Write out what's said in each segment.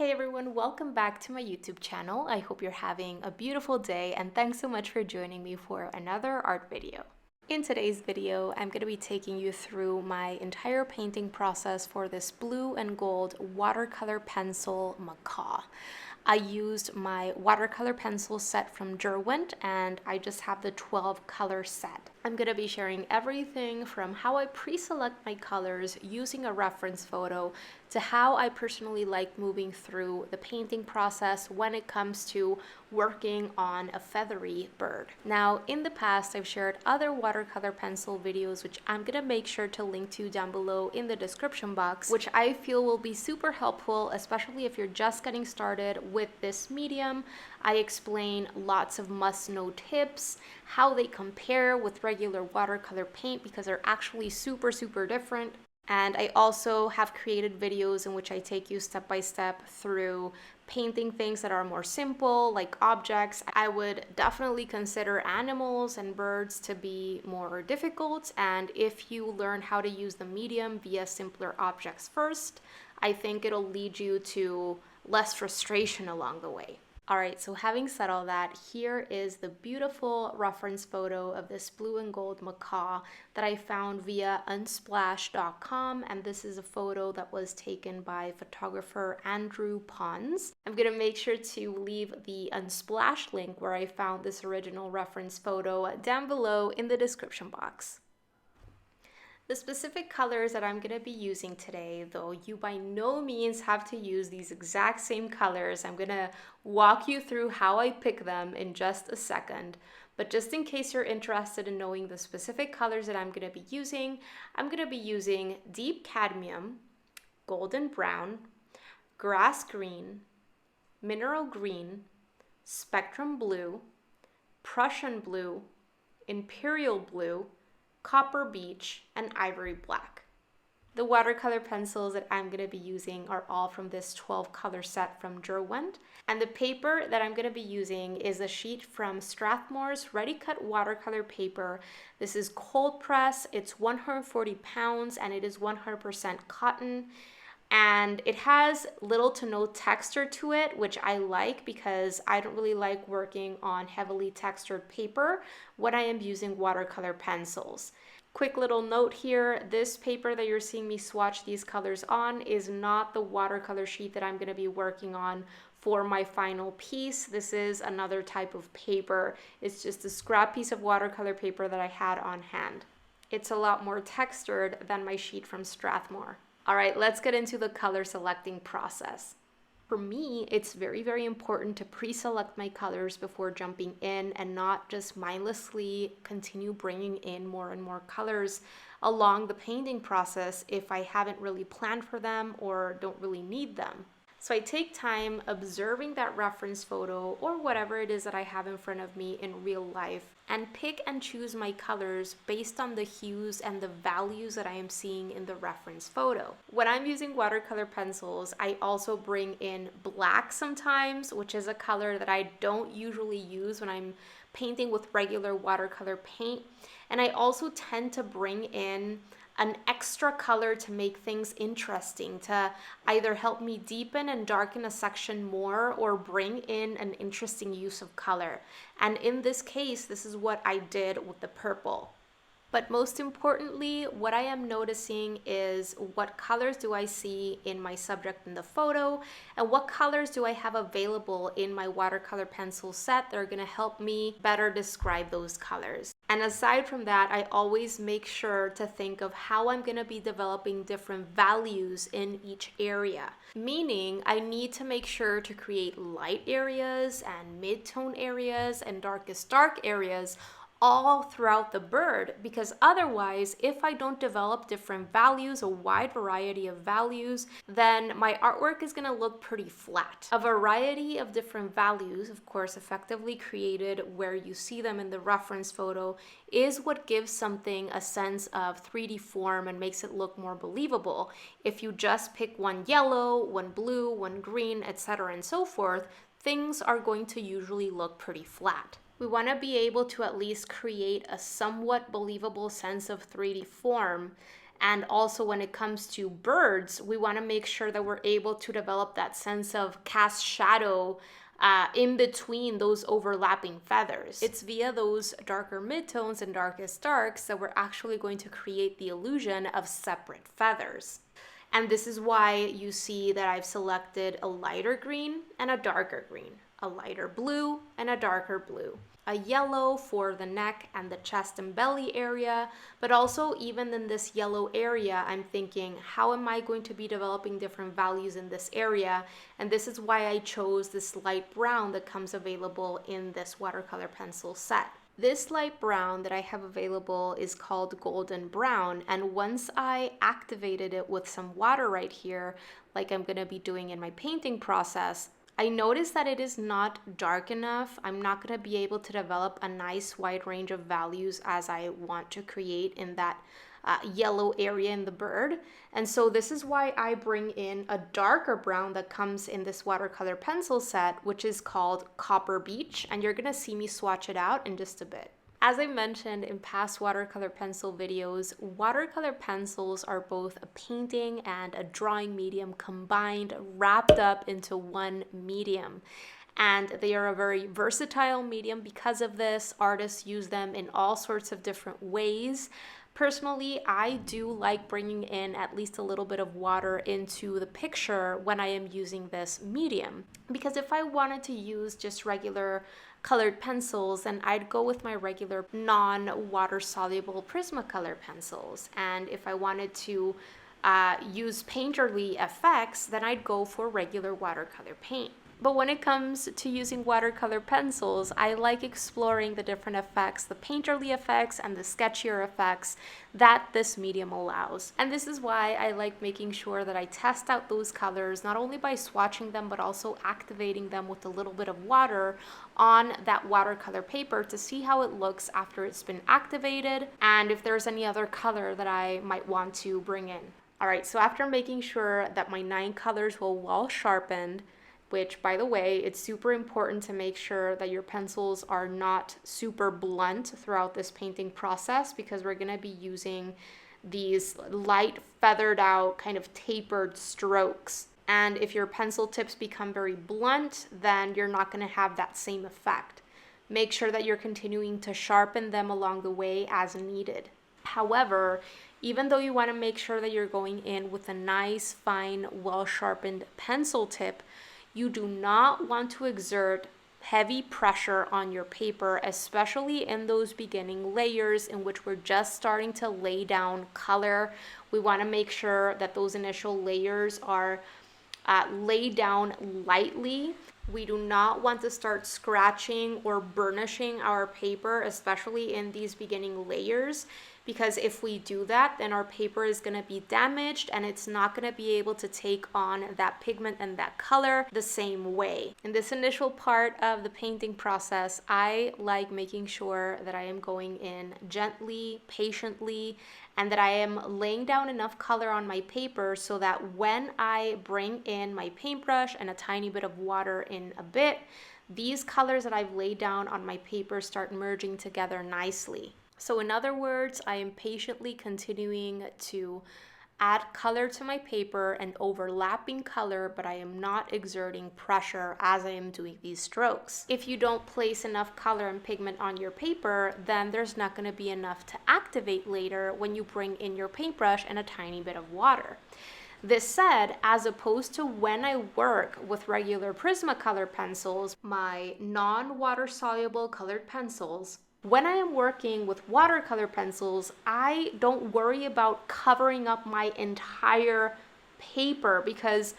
Hey everyone, welcome back to my YouTube channel. I hope you're having a beautiful day and thanks so much for joining me for another art video. In today's video, I'm going to be taking you through my entire painting process for this blue and gold watercolor pencil macaw. I used my watercolor pencil set from Derwent and I just have the 12 color set. I'm going to be sharing everything from how I pre-select my colors using a reference photo to how I personally like moving through the painting process when it comes to working on a feathery bird. Now, in the past, I've shared other watercolor pencil videos, which I'm going to make sure to link to down below in the description box, which I feel will be super helpful, especially if you're just getting started with this medium. I explain lots of must-know tips, how they compare with regular watercolor paint because they're actually super different. And I also have created videos in which I take you step by step through painting things that are more simple, like objects. I would definitely consider animals and birds to be more difficult. And if you learn how to use the medium via simpler objects first, I think it'll lead you to less frustration along the way. Alright, so having said all that, here is the beautiful reference photo of this blue and gold macaw that I found via unsplash.com, and this is a photo that was taken by photographer Andrew Pons. I'm going to make sure to leave the Unsplash link where I found this original reference photo down below in the description box. The specific colors that I'm going to be using today, though you by no means have to use these exact same colors. I'm going to walk you through how I pick them in just a second. But just in case you're interested in knowing the specific colors that I'm going to be using, I'm going to be using deep cadmium, golden brown, grass green, mineral green, spectrum blue, Prussian blue, imperial blue, copper beech, and ivory black. The watercolor pencils that I'm going to be using are all from this 12 color set from Derwent, and the paper that I'm going to be using is a sheet from Strathmore's Ready Cut watercolor paper. This is cold press, it's 140 pounds, and it is 100% cotton. And it has little to no texture to it, which I like because I don't really like working on heavily textured paper when I am using watercolor pencils. Quick little note here, this paper that you're seeing me swatch these colors on is not the watercolor sheet that I'm going to be working on for my final piece. This is another type of paper. It's just a scrap piece of watercolor paper that I had on hand. It's a lot more textured than my sheet from Strathmore. All right, let's get into the color selecting process. For me, it's very important to pre-select my colors before jumping in and not just mindlessly continue bringing in more and more colors along the painting process if I haven't really planned for them or don't really need them. So I take time observing that reference photo or whatever it is that I have in front of me in real life and pick and choose my colors based on the hues and the values that I am seeing in the reference photo. When I'm using watercolor pencils, I also bring in black sometimes, which is a color that I don't usually use when I'm painting with regular watercolor paint. And I also tend to bring in an extra color to make things interesting, to either help me deepen and darken a section more or bring in an interesting use of color. And in this case, this is what I did with the purple. But most importantly, what I am noticing is what colors do I see in my subject in the photo and what colors do I have available in my watercolor pencil set that are going to help me better describe those colors. And aside from that, I always make sure to think of how I'm going to be developing different values in each area. Meaning, I need to make sure to create light areas and mid-tone areas and darkest dark areas all throughout the bird, because otherwise, if I don't develop different values, a wide variety of values, then my artwork is going to look pretty flat. A variety of different values, of course, effectively created where you see them in the reference photo, is what gives something a sense of 3D form and makes it look more believable. If you just pick one yellow, one blue, one green, etc. and so forth, things are going to usually look pretty flat. We want to be able to at least create a somewhat believable sense of 3D form. And also when it comes to birds, we want to make sure that we're able to develop that sense of cast shadow in between those overlapping feathers. It's via those darker midtones and darkest darks that we're actually going to create the illusion of separate feathers. And this is why you see that I've selected a lighter green and a darker green, a lighter blue and a darker blue, a yellow for the neck and the chest and belly area, but also even in this yellow area, I'm thinking, how am I going to be developing different values in this area? And this is why I chose this light brown that comes available in this watercolor pencil set. This light brown that I have available is called golden brown, and once I activated it with some water right here, like I'm going to be doing in my painting process, I noticed that it is not dark enough. I'm not going to be able to develop a nice wide range of values as I want to create in that yellow area in the bird. And so this is why I bring in a darker brown that comes in this watercolor pencil set, which is called Copper Beach. And you're going to see me swatch it out in just a bit. As I mentioned in past watercolor pencil videos, watercolor pencils are both a painting and a drawing medium combined, wrapped up into one medium. And they are a very versatile medium because of this. Artists use them in all sorts of different ways. Personally, I do like bringing in at least a little bit of water into the picture when I am using this medium. Because if I wanted to use just regular colored pencils, then I'd go with my regular non-water soluble Prismacolor pencils. And if I wanted to use painterly effects, then I'd go for regular watercolor paint. But when it comes to using watercolor pencils, I like exploring the different effects, the painterly effects and the sketchier effects that this medium allows. And this is why I like making sure that I test out those colors, not only by swatching them, but also activating them with a little bit of water on that watercolor paper to see how it looks after it's been activated, and if there's any other color that I might want to bring in. All right, so after making sure that my 9 colors were well sharpened, which, by the way, it's super important to make sure that your pencils are not super blunt throughout this painting process, because we're going to be using these light feathered out kind of tapered strokes. And if your pencil tips become very blunt, then you're not going to have that same effect. Make sure that you're continuing to sharpen them along the way as needed. However, even though you want to make sure that you're going in with a nice, fine, well-sharpened pencil tip, you do not want to exert heavy pressure on your paper, especially in those beginning layers in which we're just starting to lay down color. We want to make sure that those initial layers are laid down lightly. We do not want to start scratching or burnishing our paper, especially in these beginning layers, because if we do that, then our paper is going to be damaged and it's not going to be able to take on that pigment and that color the same way. In this initial part of the painting process, I like making sure that I am going in gently, patiently, and that I am laying down enough color on my paper so that when I bring in my paintbrush and a tiny bit of water in a bit, these colors that I've laid down on my paper start merging together nicely. So in other words, I am patiently continuing to add color to my paper and overlapping color, but I am not exerting pressure as I am doing these strokes. If you don't place enough color and pigment on your paper, then there's not going to be enough to activate later when you bring in your paintbrush and a tiny bit of water. This said, as opposed to when I work with regular Prismacolor pencils, my non-water soluble colored pencils, when I am working with watercolor pencils, I don't worry about covering up my entire paper, because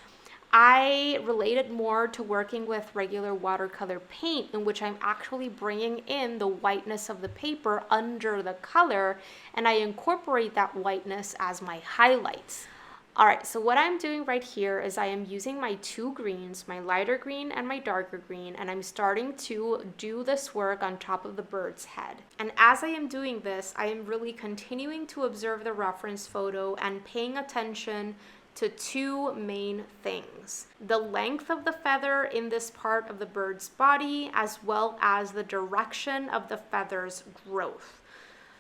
I relate it more to working with regular watercolor paint, in which I'm actually bringing in the whiteness of the paper under the color, and I incorporate that whiteness as my highlights. All right, so what I'm doing right here is I am using my 2 greens, my lighter green and my darker green, and I'm starting to do this work on top of the bird's head. And as I am doing this, I am really continuing to observe the reference photo and paying attention to 2 main things: the length of the feather in this part of the bird's body, as well as the direction of the feather's growth.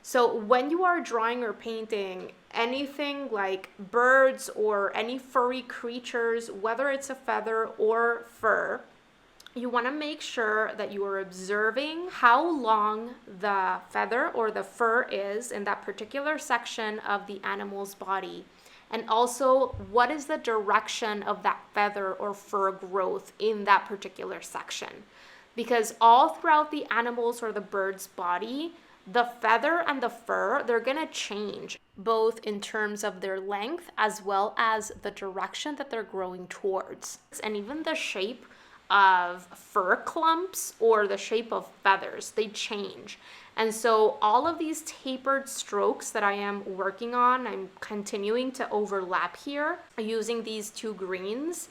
So when you are drawing or painting, anything like birds or any furry creatures, whether it's a feather or fur, you want to make sure that you are observing how long the feather or the fur is in that particular section of the animal's body. And also, what is the direction of that feather or fur growth in that particular section? Because all throughout the animal's or the bird's body, the feather and the fur, they're gonna change, both in terms of their length as well as the direction that they're growing towards. And even the shape of fur clumps or the shape of feathers, they change. And so all of these tapered strokes that I am working on, I'm continuing to overlap here using these two greens,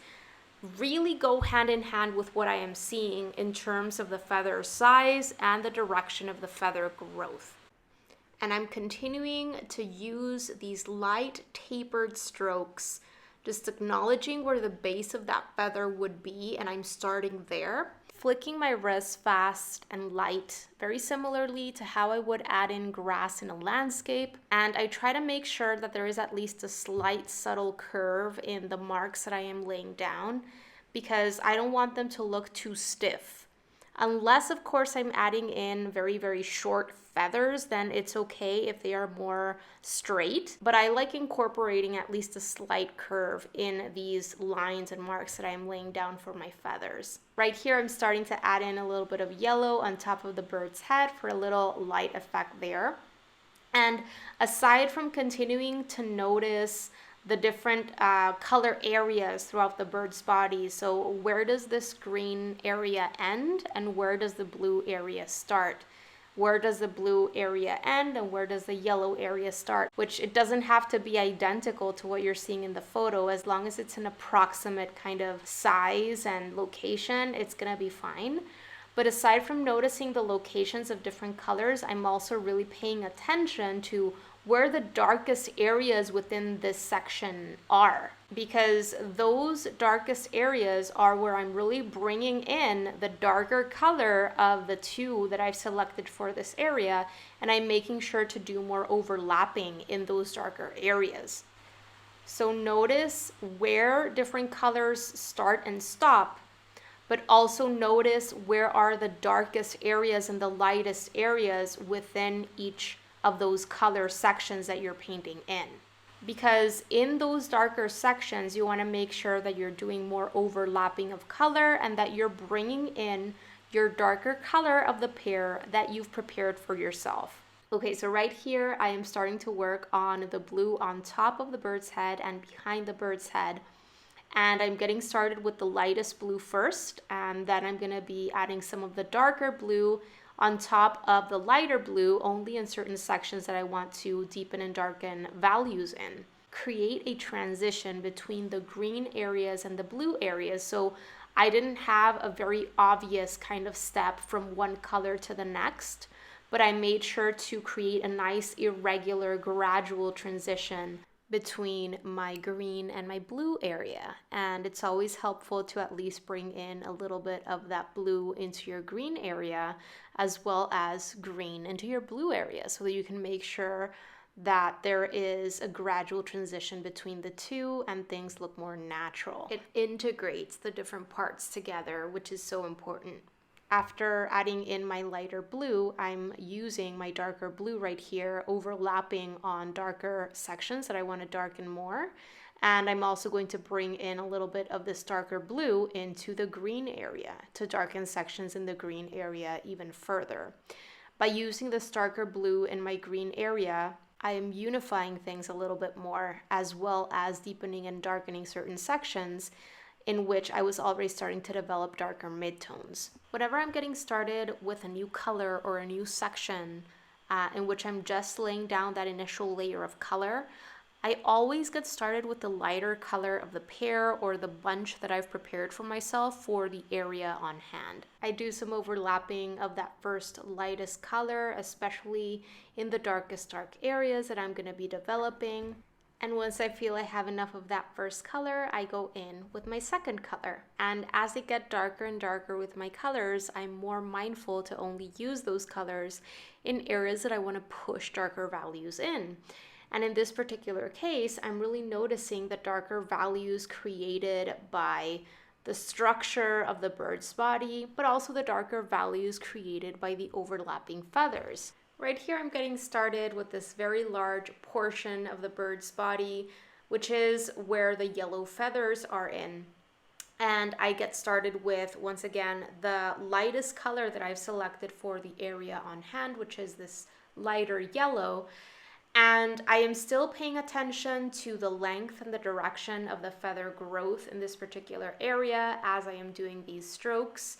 really go hand in hand with what I am seeing in terms of the feather size and the direction of the feather growth. And I'm continuing to use these light tapered strokes, just acknowledging where the base of that feather would be, and I'm starting there. Flicking my wrist fast and light, very similarly to how I would add in grass in a landscape. And I try to make sure that there is at least a slight subtle curve in the marks that I am laying down, because I don't want them to look too stiff. Unless, of course, I'm adding in very, very short feathers, then it's okay if they are more straight. But I like incorporating at least a slight curve in these lines and marks that I'm laying down for my feathers. Right here, I'm starting to add in a little bit of yellow on top of the bird's head for a little light effect there. And aside from continuing to notice the different color areas throughout the bird's body. So where does this green area end and where does the blue area start? Where does the blue area end and where does the yellow area start? Which it doesn't have to be identical to what you're seeing in the photo. As long as it's an approximate kind of size and location, it's gonna be fine. But aside from noticing the locations of different colors, I'm also really paying attention to where the darkest areas within this section are, because those darkest areas are where I'm really bringing in the darker color of the two that I've selected for this area, and I'm making sure to do more overlapping in those darker areas. So notice where different colors start and stop, but also notice where are the darkest areas and the lightest areas within each of those color sections that you're painting in. Because in those darker sections, you want to make sure that you're doing more overlapping of color and that you're bringing in your darker color of the pear that you've prepared for yourself. Okay, so right here, I am starting to work on the blue on top of the bird's head and behind the bird's head. And I'm getting started with the lightest blue first, and then I'm gonna be adding some of the darker blue on top of the lighter blue, only in certain sections that I want to deepen and darken values in. Create a transition between the green areas and the blue areas. So I didn't have a very obvious kind of step from one color to the next, but I made sure to create a nice, irregular, gradual transition between my green and my blue area. And it's always helpful to at least bring in a little bit of that blue into your green area, as well as green into your blue area, so that you can make sure that there is a gradual transition between the two and things look more natural. It integrates the different parts together, which is so important. After adding in my lighter blue, I'm using my darker blue right here, overlapping on darker sections that I want to darken more. And I'm also going to bring in a little bit of this darker blue into the green area to darken sections in the green area even further. By using this darker blue in my green area, I am unifying things a little bit more, as well as deepening and darkening certain sections in which I was already starting to develop darker midtones. Whenever I'm getting started with a new color or a new section in which I'm just laying down that initial layer of color, I always get started with the lighter color of the pear or the bunch that I've prepared for myself for the area on hand. I do some overlapping of that first lightest color, especially in the darkest dark areas that I'm going to be developing. And once I feel I have enough of that first color, I go in with my second color. And as I get darker and darker with my colors, I'm more mindful to only use those colors in areas that I want to push darker values in. And in this particular case, I'm really noticing the darker values created by the structure of the bird's body, but also the darker values created by the overlapping feathers. Right here, I'm getting started with this very large portion of the bird's body, which is where the yellow feathers are in. And I get started with, once again, the lightest color that I've selected for the area on hand, which is this lighter yellow. And I am still paying attention to the length and the direction of the feather growth in this particular area as I am doing these strokes.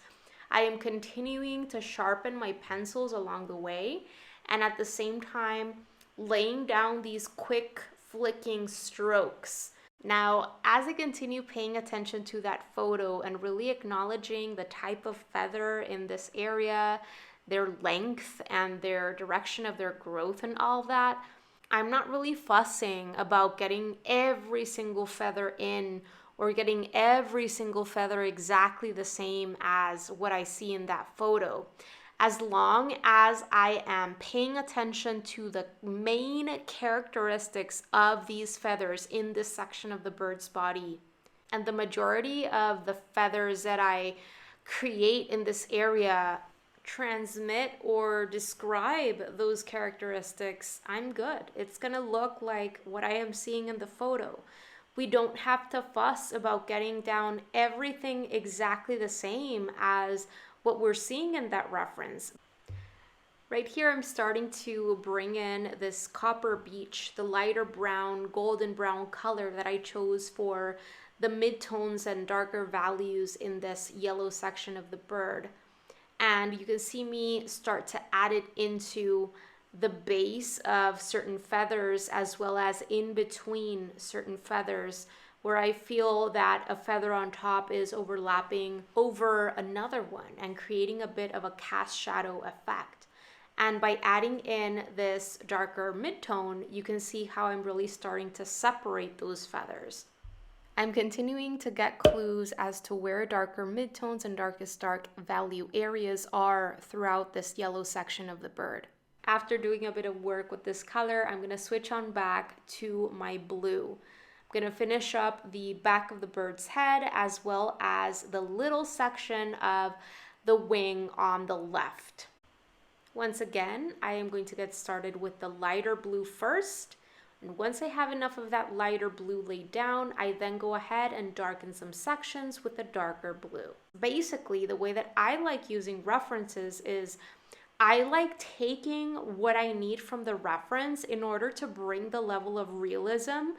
I am continuing to sharpen my pencils along the way, and at the same time laying down these quick flicking strokes. Now, as I continue paying attention to that photo and really acknowledging the type of feather in this area, their length and their direction of their growth and all that, I'm not really fussing about getting every single feather in or getting every single feather exactly the same as what I see in that photo. As long as I am paying attention to the main characteristics of these feathers in this section of the bird's body, and the majority of the feathers that I create in this area transmit or describe those characteristics, I'm good. It's gonna look like what I am seeing in the photo. We don't have to fuss about getting down everything exactly the same as what we're seeing in that reference. Right here, I'm starting to bring in this copper beech, the lighter brown, golden brown color that I chose for the midtones and darker values in this yellow section of the bird. And you can see me start to add it into the base of certain feathers as well as in between certain feathers, where I feel that a feather on top is overlapping over another one and creating a bit of a cast shadow effect. And by adding in this darker midtone, you can see how I'm really starting to separate those feathers. I'm continuing to get clues as to where darker midtones and darkest dark value areas are throughout this yellow section of the bird. After doing a bit of work with this color, I'm going to switch on back to my blue. I'm going to finish up the back of the bird's head as well as the little section of the wing on the left. Once again, I am going to get started with the lighter blue first. And once I have enough of that lighter blue laid down, I then go ahead and darken some sections with the darker blue. Basically, the way that I like using references is I like taking what I need from the reference in order to bring the level of realism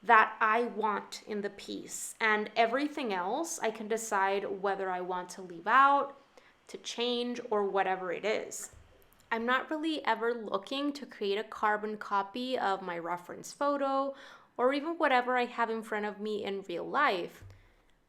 that I want in the piece. And everything else, I can decide whether I want to leave out, to change, or whatever it is. I'm not really ever looking to create a carbon copy of my reference photo or even whatever I have in front of me in real life,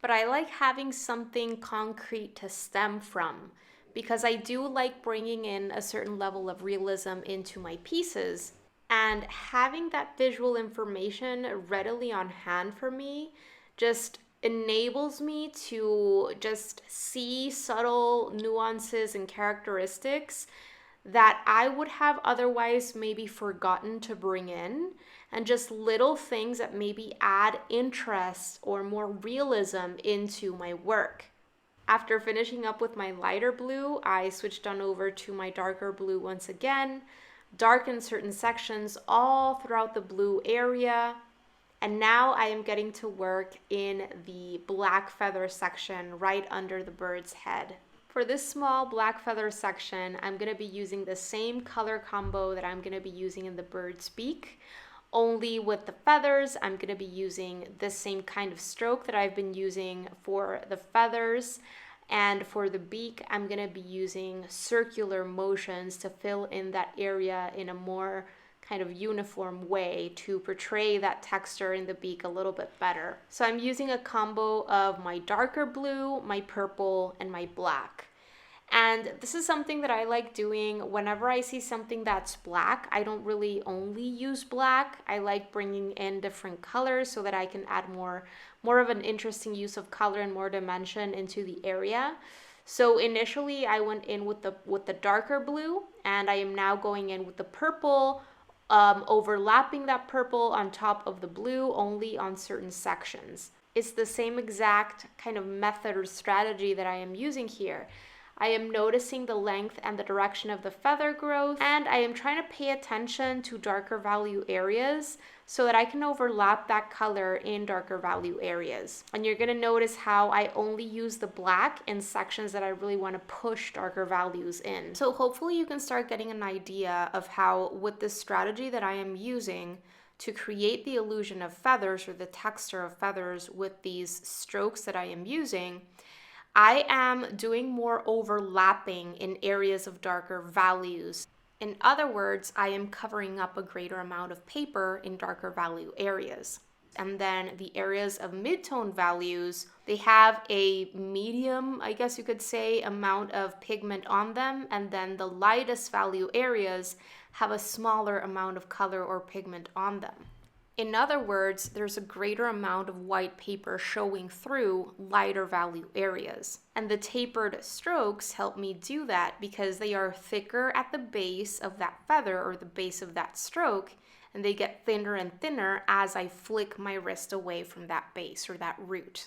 but I like having something concrete to stem from because I do like bringing in a certain level of realism into my pieces, and having that visual information readily on hand for me just enables me to just see subtle nuances and characteristics that I would have otherwise maybe forgotten to bring in, and just little things that maybe add interest or more realism into my work. After finishing up with my lighter blue, I switched on over to my darker blue once again, darkened certain sections all throughout the blue area, and now I am getting to work in the black feather section right under the bird's head. For this small black feather section, I'm going to be using the same color combo that I'm going to be using in the bird's beak. Only with the feathers, I'm going to be using the same kind of stroke that I've been using for the feathers. And for the beak, I'm going to be using circular motions to fill in that area in a more kind of uniform way to portray that texture in the beak a little bit better. So I'm using a combo of my darker blue, my purple, and my black. And this is something that I like doing whenever I see something that's black. I don't really only use black. I like bringing in different colors so that I can add more of an interesting use of color and more dimension into the area. So initially I went in with the darker blue, and I am now going in with the purple overlapping that purple on top of the blue only on certain sections. It's the same exact kind of method or strategy that I am using here. I am noticing the length and the direction of the feather growth, and I am trying to pay attention to darker value areas so that I can overlap that color in darker value areas. And you're gonna notice how I only use the black in sections that I really wanna push darker values in. So hopefully you can start getting an idea of how, with this strategy that I am using to create the illusion of feathers or the texture of feathers with these strokes that I am using, I am doing more overlapping in areas of darker values. In other words, I am covering up a greater amount of paper in darker value areas. And then the areas of mid-tone values, they have a medium, I guess you could say, amount of pigment on them. And then the lightest value areas have a smaller amount of color or pigment on them. In other words, there's a greater amount of white paper showing through lighter value areas. And the tapered strokes help me do that because they are thicker at the base of that feather or the base of that stroke, and they get thinner and thinner as I flick my wrist away from that base or that root.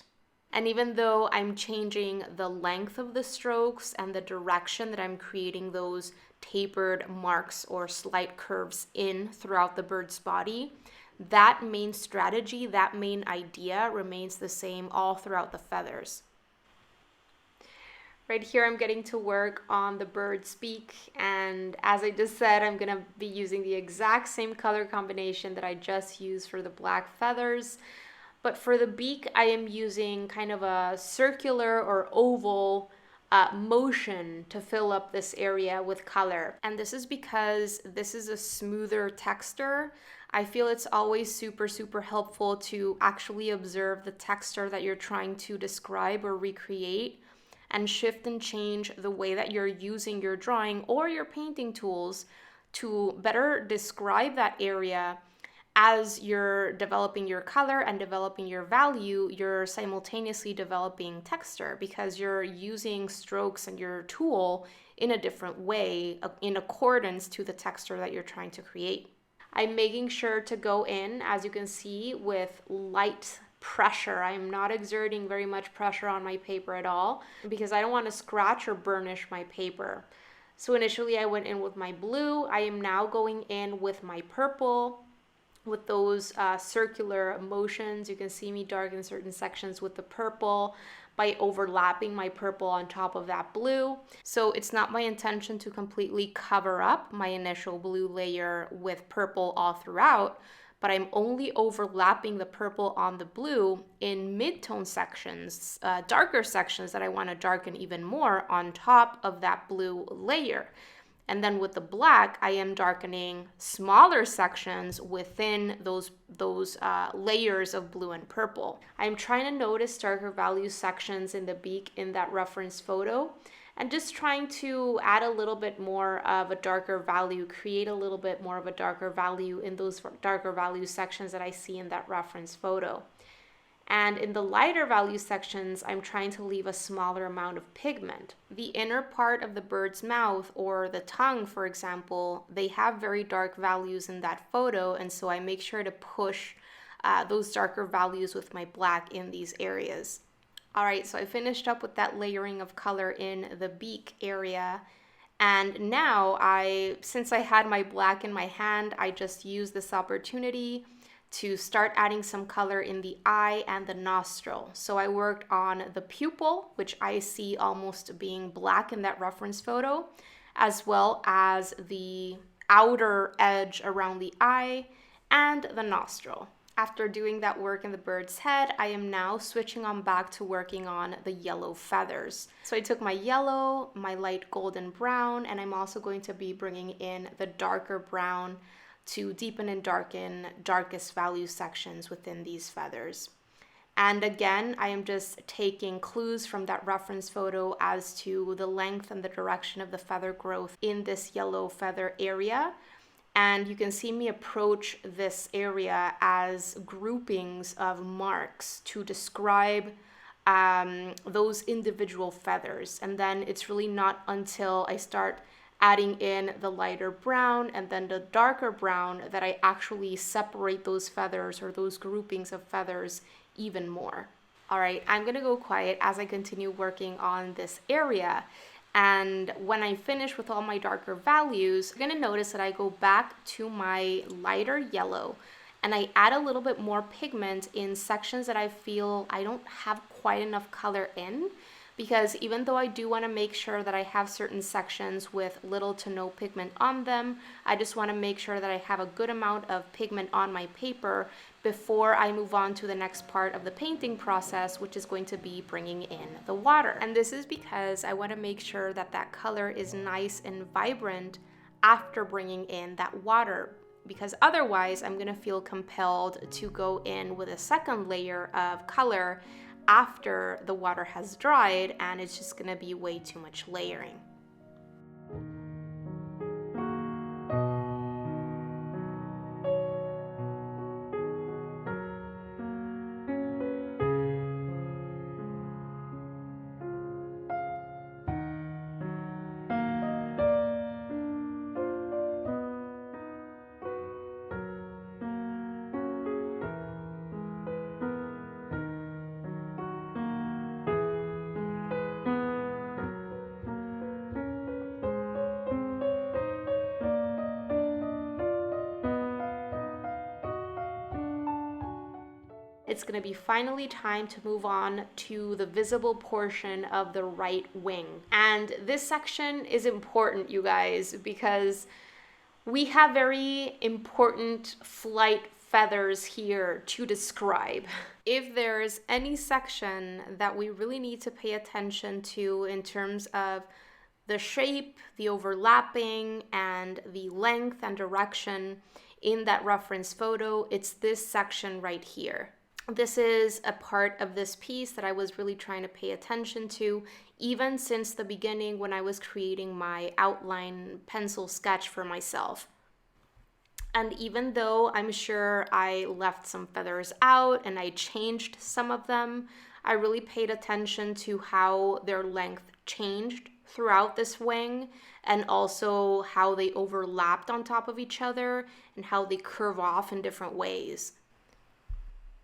And even though I'm changing the length of the strokes and the direction that I'm creating those tapered marks or slight curves in throughout the bird's body, that main strategy, that main idea remains the same all throughout the feathers. Right here, I'm getting to work on the bird's beak, and as I just said, I'm gonna be using the exact same color combination that I just used for the black feathers. But for the beak, I am using kind of a circular or oval motion to fill up this area with color. And this is because this is a smoother texture. I feel it's always super helpful to actually observe the texture that you're trying to describe or recreate and shift and change the way that you're using your drawing or your painting tools to better describe that area. As you're developing your color and developing your value, you're simultaneously developing texture because you're using strokes and your tool in a different way in accordance to the texture that you're trying to create. I'm making sure to go in, as you can see, with light pressure. I'm not exerting very much pressure on my paper at all because I don't want to scratch or burnish my paper. So initially I went in with my blue. I am now going in with my purple with those circular motions. You can see me darken certain sections with the purple by overlapping my purple on top of that blue. So it's not my intention to completely cover up my initial blue layer with purple all throughout, but I'm only overlapping the purple on the blue in mid-tone sections, darker sections that I want to darken even more on top of that blue layer. And then with the black, I am darkening smaller sections within those layers of blue and purple. I'm trying to notice darker value sections in the beak in that reference photo and just trying to add a little bit more of a darker value, create a little bit more of a darker value in those darker value sections that I see in that reference photo. And in the lighter value sections, I'm trying to leave a smaller amount of pigment. The inner part of the bird's mouth or the tongue, for example, they have very dark values in that photo, and so I make sure to push those darker values with my black in these areas. All right, so I finished up with that layering of color in the beak area. And now since I had my black in my hand, I just used this opportunity to start adding some color in the eye and the nostril. So I worked on the pupil, which I see almost being black in that reference photo, as well as the outer edge around the eye and the nostril. After doing that work in the bird's head, I am now switching on back to working on the yellow feathers. So I took my yellow, my light golden brown, and I'm also going to be bringing in the darker brown to deepen and darken darkest value sections within these feathers. And again, I am just taking clues from that reference photo as to the length and the direction of the feather growth in this yellow feather area. And you can see me approach this area as groupings of marks to describe those individual feathers. And then it's really not until I start adding in the lighter brown and then the darker brown, that I actually separate those feathers or those groupings of feathers even more. All right, I'm gonna go quiet as I continue working on this area. And when I finish with all my darker values, you're gonna notice that I go back to my lighter yellow and I add a little bit more pigment in sections that I feel I don't have quite enough color in, because even though I do want to make sure that I have certain sections with little to no pigment on them, I just want to make sure that I have a good amount of pigment on my paper before I move on to the next part of the painting process, which is going to be bringing in the water. And this is because I want to make sure that that color is nice and vibrant after bringing in that water, because otherwise I'm gonna feel compelled to go in with a second layer of color after the water has dried, and it's just gonna be way too much layering. It's going to be finally time to move on to the visible portion of the right wing. And this section is important, you guys, because we have very important flight feathers here to describe. If there's any section that we really need to pay attention to in terms of the shape, the overlapping, and the length and direction in that reference photo, it's this section right here. This is a part of this piece that I was really trying to pay attention to, even since the beginning when I was creating my outline pencil sketch for myself. And even though I'm sure I left some feathers out and I changed some of them, I really paid attention to how their length changed throughout this wing, and also how they overlapped on top of each other and how they curve off in different ways.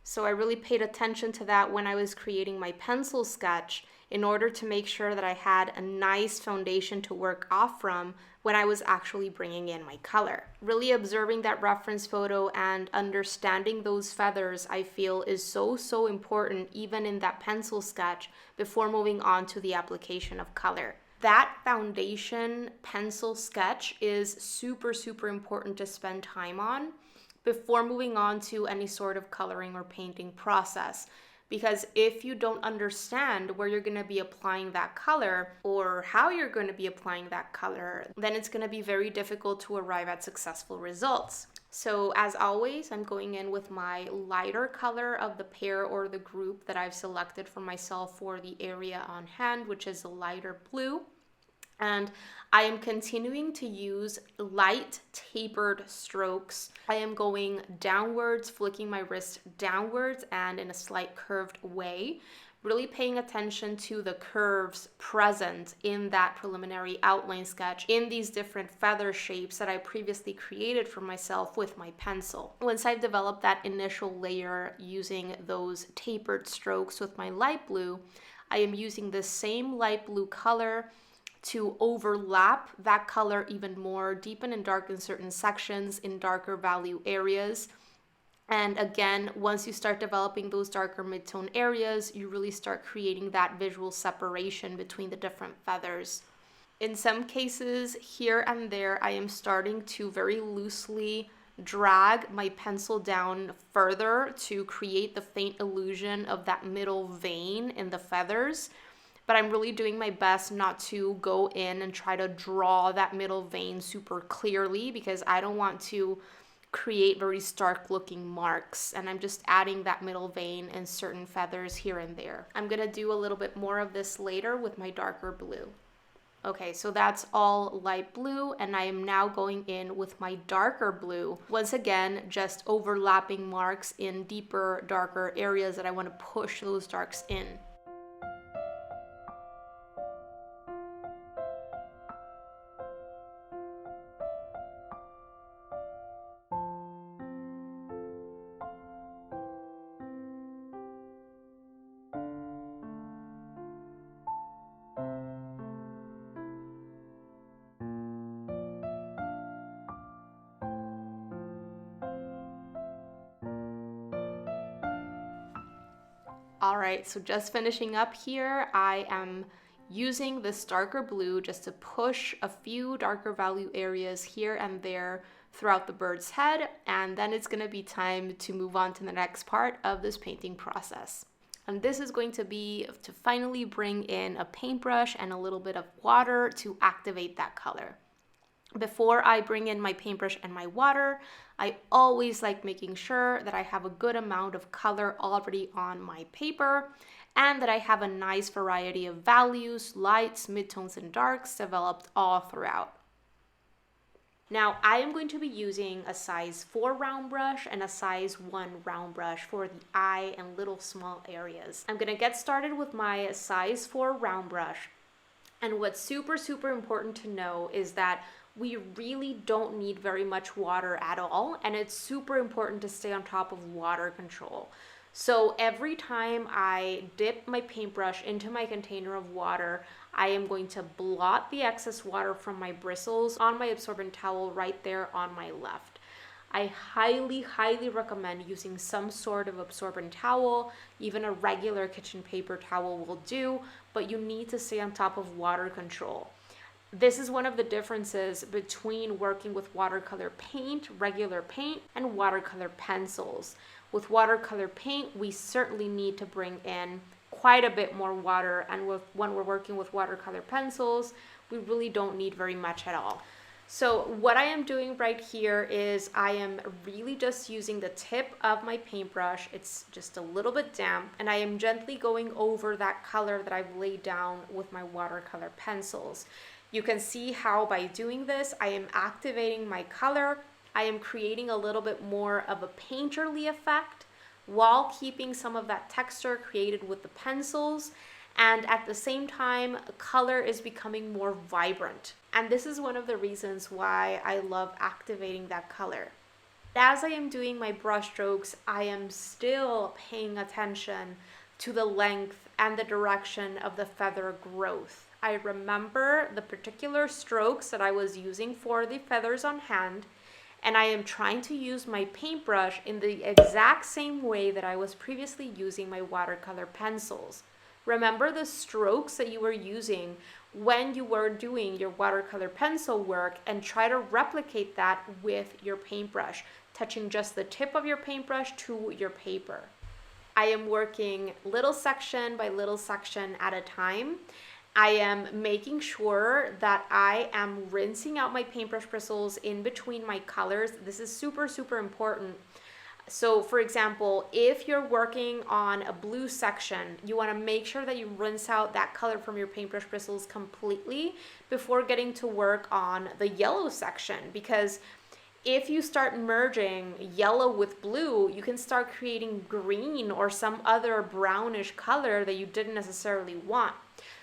So I really paid attention to that when I was creating my pencil sketch, in order to make sure that I had a nice foundation to work off from when I was actually bringing in my color. Really observing that reference photo and understanding those feathers, I feel, is so important even in that pencil sketch before moving on to the application of color. That foundation pencil sketch is super important to spend time on before moving on to any sort of coloring or painting process. Because if you don't understand where you're going to be applying that color or how you're going to be applying that color, then it's going to be very difficult to arrive at successful results. So as always, I'm going in with my lighter color of the pair or the group that I've selected for myself for the area on hand, which is a lighter blue. And I am continuing to use light tapered strokes. I am going downwards, flicking my wrist downwards and in a slight curved way, really paying attention to the curves present in that preliminary outline sketch in these different feather shapes that I previously created for myself with my pencil. Once I've developed that initial layer using those tapered strokes with my light blue, I am using the same light blue color to overlap that color even more, deepen and darken certain sections in darker value areas. And again, once you start developing those darker mid-tone areas, you really start creating that visual separation between the different feathers. In some cases, here and there, I am starting to very loosely drag my pencil down further to create the faint illusion of that middle vein in the feathers. But I'm really doing my best not to go in and try to draw that middle vein super clearly, because I don't want to create very stark looking marks, and I'm just adding that middle vein in certain feathers here and there. I'm gonna do a little bit more of this later with my darker blue. Okay, so that's all light blue, and I am now going in with my darker blue. Once again, just overlapping marks in deeper, darker areas that I want to push those darks in. All right, so just finishing up here, I am using this darker blue just to push a few darker value areas here and there throughout the bird's head, and then it's going to be time to move on to the next part of this painting process. And this is going to be to finally bring in a paintbrush and a little bit of water to activate that color. Before I bring in my paintbrush and my water, I always like making sure that I have a good amount of color already on my paper and that I have a nice variety of values, lights, midtones, and darks developed all throughout. Now I am going to be using a size 4 round brush and a size 1 round brush for the eye and little small areas. I'm going to get started with my size 4 round brush. And what's super important to know is that we really don't need very much water at all, and it's super important to stay on top of water control. So every time I dip my paintbrush into my container of water, I am going to blot the excess water from my bristles on my absorbent towel right there on my left. I highly recommend using some sort of absorbent towel. Even a regular kitchen paper towel will do, but you need to stay on top of water control. This is one of the differences between working with watercolor paint, regular paint, and watercolor pencils. With watercolor paint, we certainly need to bring in quite a bit more water, and when we're working with watercolor pencils, we really don't need very much at all. So what I am doing right here is I am really just using the tip of my paintbrush. It's just a little bit damp, and I am gently going over that color that I've laid down with my watercolor pencils. You can see how by doing this, I am activating my color. I am creating a little bit more of a painterly effect while keeping some of that texture created with the pencils. And at the same time, color is becoming more vibrant. And this is one of the reasons why I love activating that color. As I am doing my brush strokes, I am still paying attention to the length and the direction of the feather growth. I remember the particular strokes that I was using for the feathers on hand, and I am trying to use my paintbrush in the exact same way that I was previously using my watercolor pencils. Remember the strokes that you were using when you were doing your watercolor pencil work and try to replicate that with your paintbrush, touching just the tip of your paintbrush to your paper. I am working little section by little section at a time. I am making sure that I am rinsing out my paintbrush bristles in between my colors. This is super important. So for example, if you're working on a blue section, you want to make sure that you rinse out that color from your paintbrush bristles completely before getting to work on the yellow section, because if you start merging yellow with blue, you can start creating green or some other brownish color that you didn't necessarily want.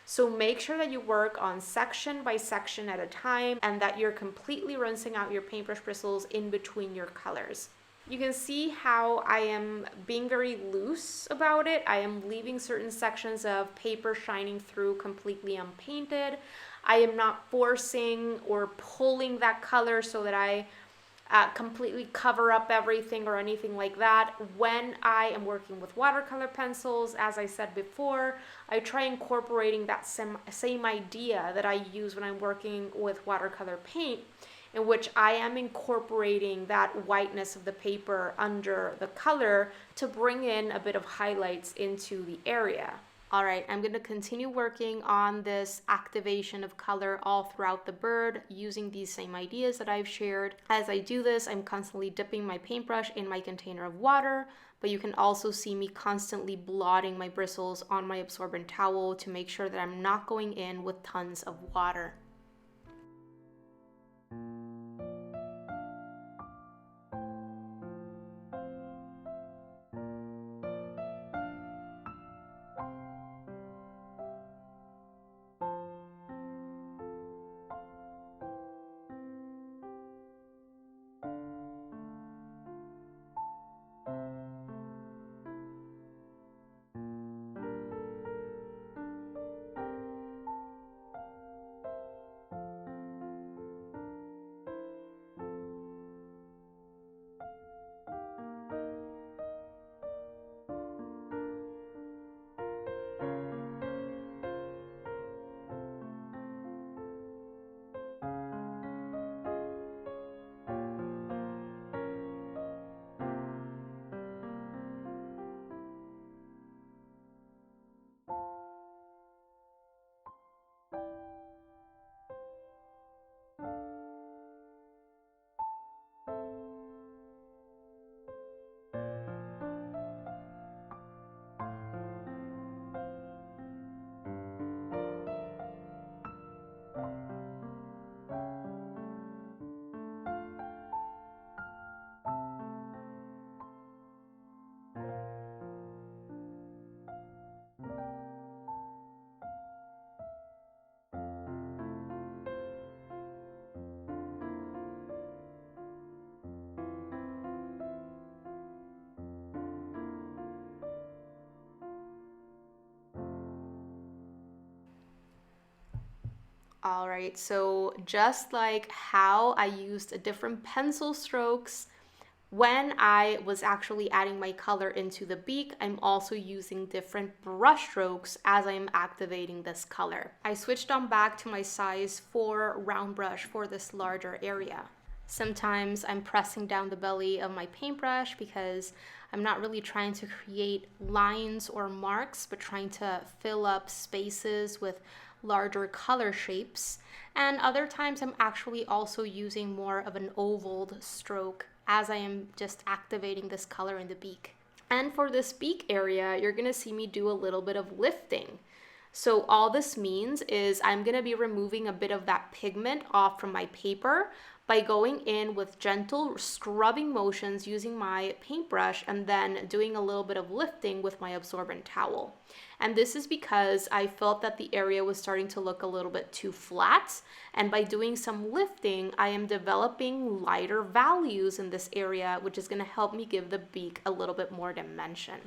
So make sure that you work on section by section at a time and that you're completely rinsing out your paintbrush bristles in between your colors. You can see how I am being very loose about it. I am leaving certain sections of paper shining through completely unpainted. I am not forcing or pulling that color so that I completely cover up everything or anything like that. When I am working with watercolor pencils, as I said before, I try incorporating that same idea that I use when I'm working with watercolor paint, in which I am incorporating that whiteness of the paper under the color to bring in a bit of highlights into the area. All right, I'm going to continue working on this activation of color all throughout the bird using these same ideas that I've shared. As I do this, I'm constantly dipping my paintbrush in my container of water, but you can also see me constantly blotting my bristles on my absorbent towel to make sure that I'm not going in with tons of water. All right, so just like how I used different pencil strokes when I was actually adding my color into the beak, I'm also using different brush strokes as I'm activating this color. I switched on back to my size 4 round brush for this larger area. Sometimes I'm pressing down the belly of my paintbrush because I'm not really trying to create lines or marks, but trying to fill up spaces with larger color shapes. And other times I'm actually also using more of an ovaled stroke as I am just activating this color in the beak. And for this beak area, you're gonna see me do a little bit of lifting. So all this means is I'm gonna be removing a bit of that pigment off from my paper by going in with gentle scrubbing motions using my paintbrush and then doing a little bit of lifting with my absorbent towel. And this is because I felt that the area was starting to look a little bit too flat. And by doing some lifting, I am developing lighter values in this area, which is gonna help me give the beak a little bit more dimension.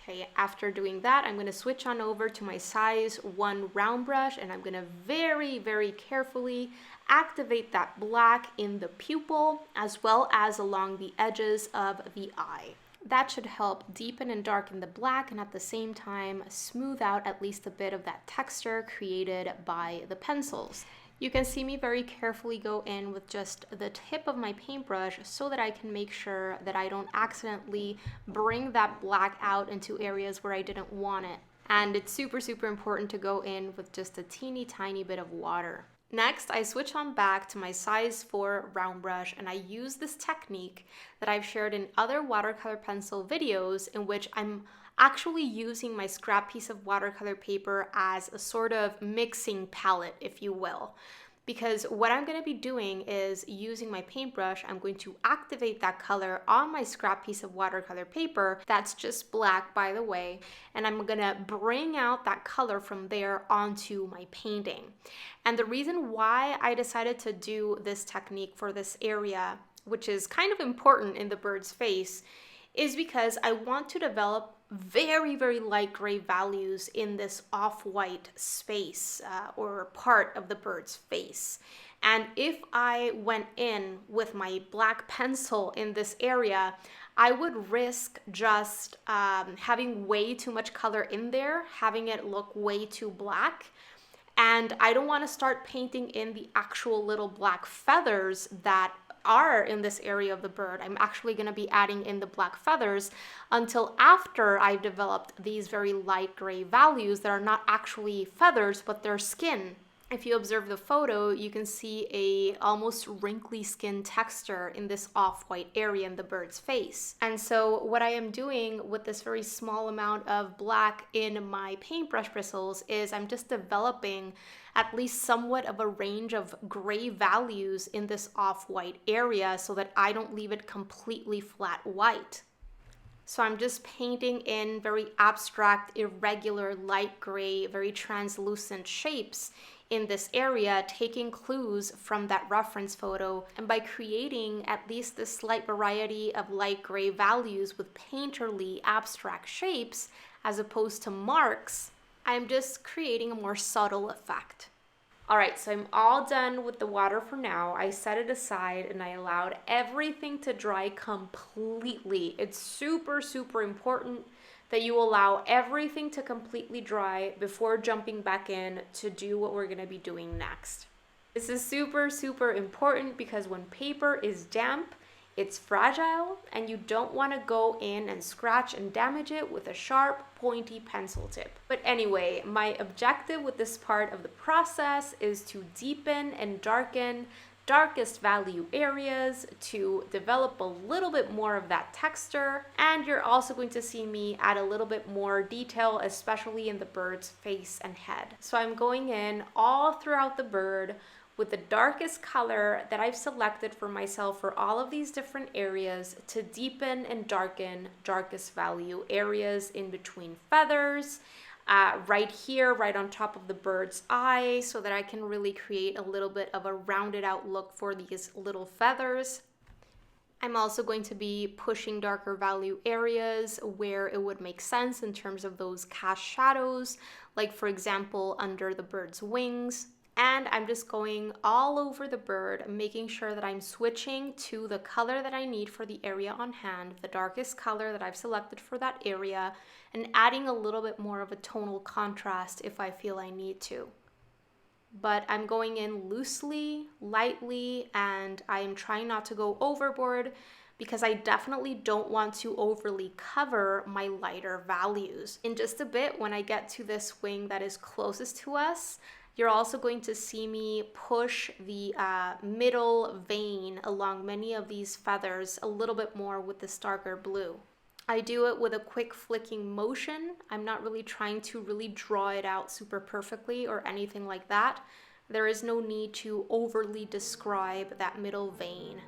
Okay, after doing that, I'm going to switch on over to my size 1 round brush, and I'm going to very, very carefully activate that black in the pupil as well as along the edges of the eye. That should help deepen and darken the black and at the same time smooth out at least a bit of that texture created by the pencils. You can see me very carefully go in with just the tip of my paintbrush so that I can make sure that I don't accidentally bring that black out into areas where I didn't want it. And it's super, super important to go in with just a teeny tiny bit of water. Next, I switch on back to my size 4 round brush and I use this technique that I've shared in other watercolor pencil videos in which I'm actually using my scrap piece of watercolor paper as a sort of mixing palette, if you will. Because what I'm going to be doing is using my paintbrush, I'm going to activate that color on my scrap piece of watercolor paper that's just black, by the way, and I'm going to bring out that color from there onto my painting. And the reason why I decided to do this technique for this area, which is kind of important in the bird's face, is because I want to develop very, very light gray values in this off-white space or part of the bird's face. And if I went in with my black pencil in this area, I would risk just having way too much color in there, having it look way too black. And I don't want to start painting in the actual little black feathers that are in this area of the bird. I'm actually going to be adding in the black feathers until after I've developed these very light gray values that are not actually feathers, but they're skin. If you observe the photo, you can see a almost wrinkly skin texture in this off-white area in the bird's face. And so what I am doing with this very small amount of black in my paintbrush bristles is I'm just developing at least somewhat of a range of gray values in this off-white area so that I don't leave it completely flat white. So I'm just painting in very abstract, irregular, light gray, very translucent shapes in this area, taking clues from that reference photo. And by creating at least this slight variety of light gray values with painterly abstract shapes, as opposed to marks, I'm just creating a more subtle effect. All right, so I'm all done with the water for now. I set it aside and I allowed everything to dry completely. It's super, super important that you allow everything to completely dry before jumping back in to do what we're gonna be doing next. This is super, super important because when paper is damp, it's fragile and you don't want to go in and scratch and damage it with a sharp, pointy pencil tip. But anyway, my objective with this part of the process is to deepen and darken darkest value areas to develop a little bit more of that texture. And you're also going to see me add a little bit more detail, especially in the bird's face and head. So I'm going in all throughout the bird with the darkest color that I've selected for myself for all of these different areas to deepen and darken darkest value areas in between feathers, right here, right on top of the bird's eye, so that I can really create a little bit of a rounded out look for these little feathers. I'm also going to be pushing darker value areas where it would make sense in terms of those cast shadows, like for example, under the bird's wings. And I'm just going all over the bird, making sure that I'm switching to the color that I need for the area on hand, the darkest color that I've selected for that area, and adding a little bit more of a tonal contrast if I feel I need to. But I'm going in loosely, lightly, and I'm trying not to go overboard because I definitely don't want to overly cover my lighter values. In just a bit, when I get to this wing that is closest to us, you're also going to see me push the middle vein along many of these feathers a little bit more with this darker blue. I do it with a quick flicking motion. I'm not really trying to really draw it out super perfectly or anything like that. There is no need to overly describe that middle vein.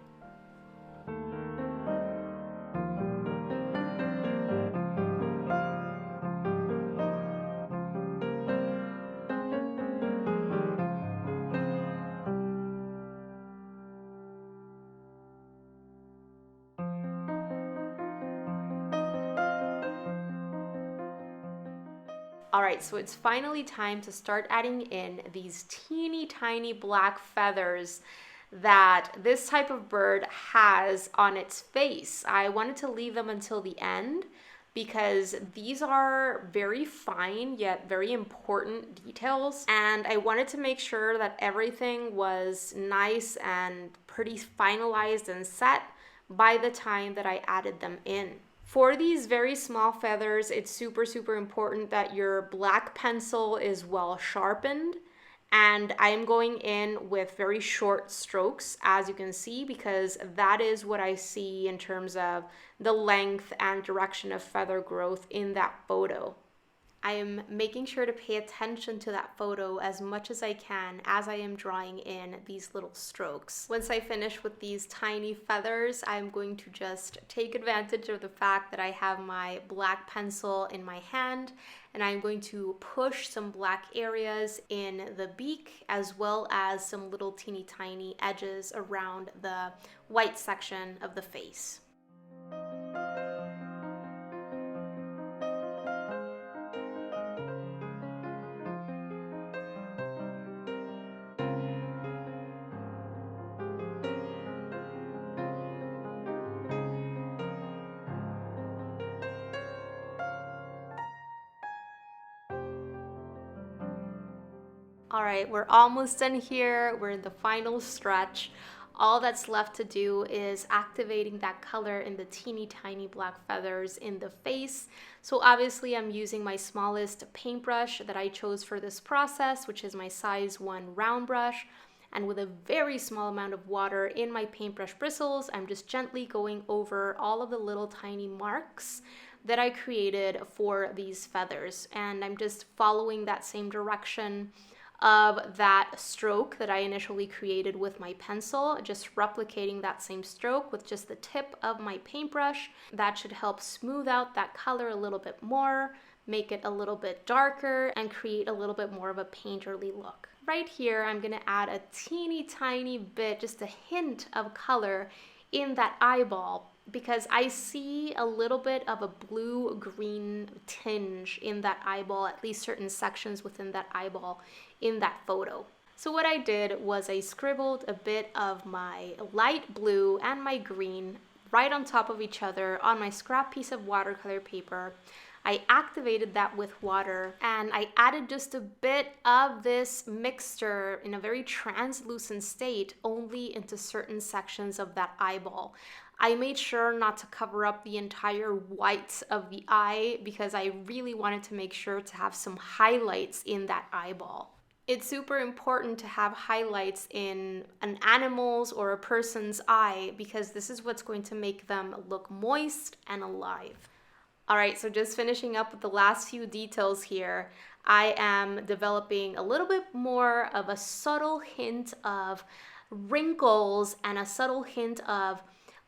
All right, so it's finally time to start adding in these teeny tiny black feathers that this type of bird has on its face. I wanted to leave them until the end because these are very fine yet very important details, and I wanted to make sure that everything was nice and pretty finalized and set by the time that I added them in. For these very small feathers, it's super important that your black pencil is well sharpened. And I'm going in with very short strokes, as you can see, because that is what I see in terms of the length and direction of feather growth in that photo. I am making sure to pay attention to that photo as much as I can as I am drawing in these little strokes. Once I finish with these tiny feathers, I'm going to just take advantage of the fact that I have my black pencil in my hand, and I'm going to push some black areas in the beak as well as some little teeny tiny edges around the white section of the face. All right, we're almost done here. We're in the final stretch. All that's left to do is activating that color in the teeny tiny black feathers in the face. So obviously I'm using my smallest paintbrush that I chose for this process, which is my size 1 round brush. And with a very small amount of water in my paintbrush bristles, I'm just gently going over all of the little tiny marks that I created for these feathers. And I'm just following that same direction of that stroke that I initially created with my pencil, just replicating that same stroke with just the tip of my paintbrush. That should help smooth out that color a little bit more, make it a little bit darker, and create a little bit more of a painterly look. Right here, I'm gonna add a teeny tiny bit, just a hint of color in that eyeball, because I see a little bit of a blue-green tinge in that eyeball, at least certain sections within that eyeball in that photo. So what I did was I scribbled a bit of my light blue and my green right on top of each other on my scrap piece of watercolor paper. I activated that with water, and I added just a bit of this mixture in a very translucent state only into certain sections of that eyeball. I made sure not to cover up the entire white of the eye because I really wanted to make sure to have some highlights in that eyeball. It's super important to have highlights in an animal's or a person's eye because this is what's going to make them look moist and alive. All right, so just finishing up with the last few details here, I am developing a little bit more of a subtle hint of wrinkles and a subtle hint of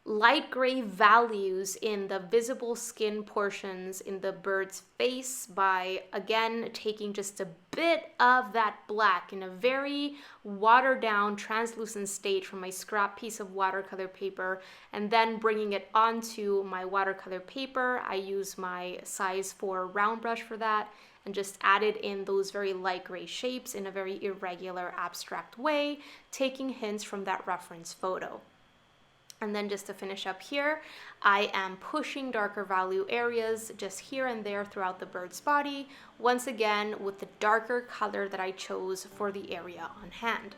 light gray values in the visible skin portions in the bird's face by, again, taking just a bit of that black in a very watered down translucent state from my scrap piece of watercolor paper, and then bringing it onto my watercolor paper. I use my size 4 round brush for that, and just added in those very light gray shapes in a very irregular, abstract way, taking hints from that reference photo. And then just to finish up here, I am pushing darker value areas just here and there throughout the bird's body, once again with the darker color that I chose for the area on hand.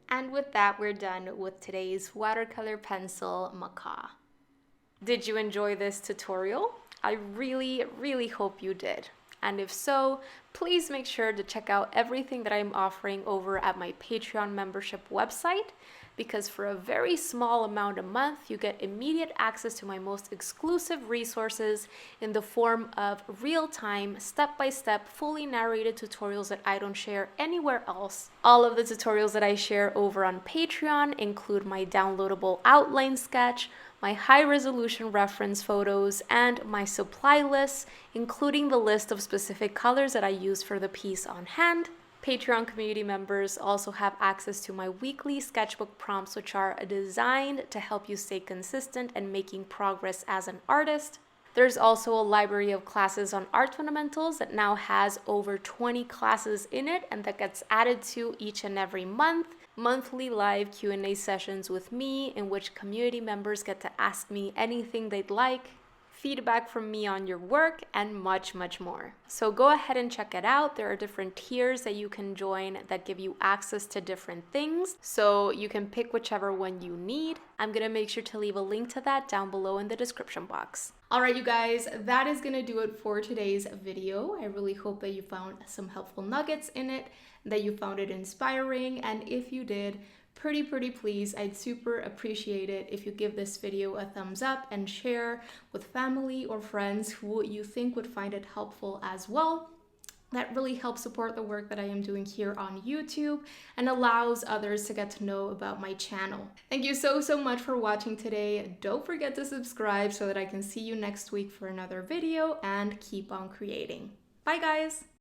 And with that, we're done with today's watercolor pencil macaw. Did you enjoy this tutorial? I really hope you did. And if so, please make sure to check out everything that I'm offering over at my Patreon membership website, because for a very small amount a month, you get immediate access to my most exclusive resources in the form of real-time, step-by-step, fully narrated tutorials that I don't share anywhere else. All of the tutorials that I share over on Patreon include my downloadable outline sketch, my high-resolution reference photos, and my supply lists, including the list of specific colors that I use for the piece on hand. Patreon community members also have access to my weekly sketchbook prompts, which are designed to help you stay consistent and making progress as an artist. There's also a library of classes on art fundamentals that now has over 20 classes in it, and that gets added to each and every month. Monthly live Q&A sessions with me, in which community members get to ask me anything they'd like, feedback from me on your work, and much more. So go ahead and check it out. There are different tiers that you can join that give you access to different things, so you can pick whichever one you need. I'm gonna make sure to leave a link to that down below in the description box. All right, you guys, that is gonna do it for today's video. I really hope that you found some helpful nuggets in it, that you found it inspiring, and if you did, pretty please, I'd super appreciate it if you give this video a thumbs up and share with family or friends who you think would find it helpful as well. That really helps support the work that I am doing here on YouTube and allows others to get to know about my channel. Thank you so much for watching today. Don't forget to subscribe so that I can see you next week for another video, and keep on creating. Bye guys!